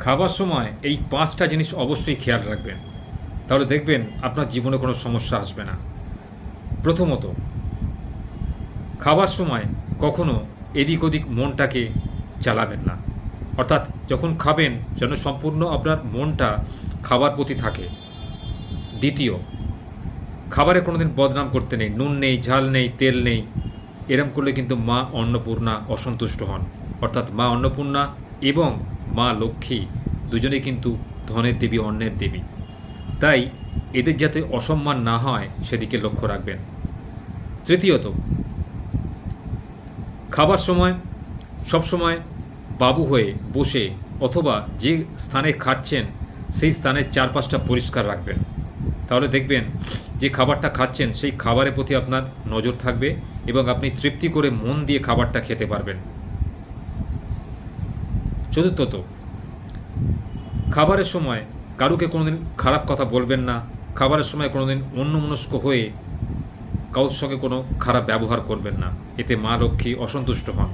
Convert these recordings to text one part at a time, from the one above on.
খাবার সময় এই ৫টা জিনিস অবশ্যই খেয়াল রাখবেন, তাহলে দেখবেন আপনার জীবনে কোনো সমস্যা আসবে না। প্রথমত, খাবার সময় কখনো এদিক ওদিক মনটাকে চালাবেন না। অর্থাৎ যখন খাবেন যেন সম্পূর্ণ আপনার মনটা খাবার প্রতি থাকে। দ্বিতীয়, খাবারে কোনোদিন বদনাম করতে নেই, নুন নেই, ঝাল নেই, তেল নেই। এরম করলে কিন্তু মা অন্নপূর্ণা অসন্তুষ্ট হন। অর্থাৎ মা অন্নপূর্ণা এবং মা লক্ষ্মী দুজনেই কিন্তু ধনের দেবী, অন্নের দেবী। তাই এদের যাতে অসম্মান না হয় সেদিকে লক্ষ্য রাখবেন। তৃতীয়ত, খাবার সময় সবসময় বাবু হয়ে বসে অথবা যে স্থানে খাচ্ছেন সেই স্থানের চারপাশটা পরিষ্কার রাখবেন। তাহলে দেখবেন যে খাবারটা খাচ্ছেন সেই খাবারের প্রতি আপনার নজর থাকবে এবং আপনি তৃপ্তি করে মন দিয়ে খাবারটা খেতে পারবেন। চতুর্থত, খাবারের সময় কারুকে কোনোদিন খারাপ কথা বলবেন না। খাবারের সময় কোনোদিন অন্যমনস্ক হয়ে কারোর সঙ্গে কোনো খারাপ ব্যবহার করবেন না। এতে মা লক্ষ্মী অসন্তুষ্ট হন,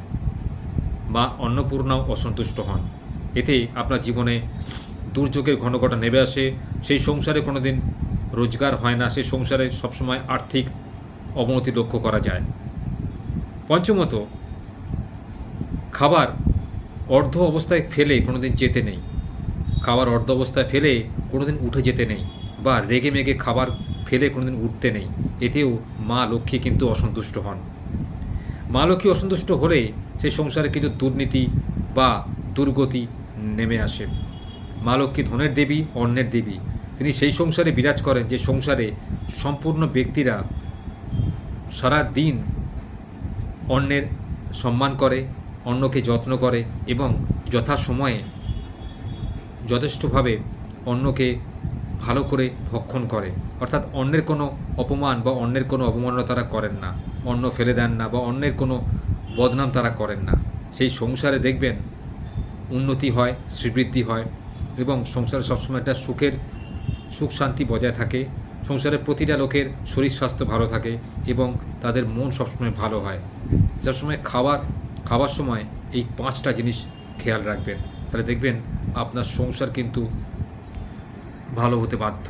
মা অন্নপূর্ণাও অসন্তুষ্ট হন। এতে আপনার জীবনে দুর্যোগের ঘনঘটা নেমে আসে। সেই সংসারে কোনোদিন রোজগার হয় না, সেই সংসারে সবসময় আর্থিক অবনতি লক্ষ্য করা যায়। পঞ্চমত, খাবার অর্ধ অবস্থায় ফেলে কোনোদিন যেতে নেই। খাবার অর্ধ অবস্থায় ফেলে কোনোদিন উঠে যেতে নেই, বা রেগে মেগে খাবার ফেলে কোনোদিন উঠতে নেই। এতেও মা লক্ষ্মী কিন্তু অসন্তুষ্ট হন। মা লক্ষ্মী অসন্তুষ্ট হলে সেই সংসারে কিন্তু দুর্নীতি বা দুর্গতি নেমে আসে। মা লক্ষ্মী ধনের দেবী, অন্নের দেবী। তিনি সেই সংসারে বিরাজ করেন যে সংসারে সম্পূর্ণ ব্যক্তিরা সারা দিন অন্নের সম্মান করে, অন্নকে যত্ন করে এবং যথাসময়ে যথেষ্টভাবে অন্নকে ভালো করে ভক্ষণ করে। অর্থাৎ অন্যের কোনো অপমান বা অন্যের কোনো অবমাননা তারা করেন না, অন্ন ফেলে দেন না বা অন্যের কোনো বদনাম তারা করেন না। সেই সংসারে দেখবেন উন্নতি হয়, শ্রীবৃদ্ধি হয় এবং সংসারে সবসময় একটা সুখ শান্তি বজায় থাকে। সংসারের প্রতিটা লোকের শরীর স্বাস্থ্য ভালো থাকে এবং তাদের মন সবসময় ভালো হয়। সবসময় খাবার সময় এই 5টা জিনিস খেয়াল রাখবেন, তাহলে দেখবেন আপনার সংসার কিন্তু ভালো হতে বাধ্য।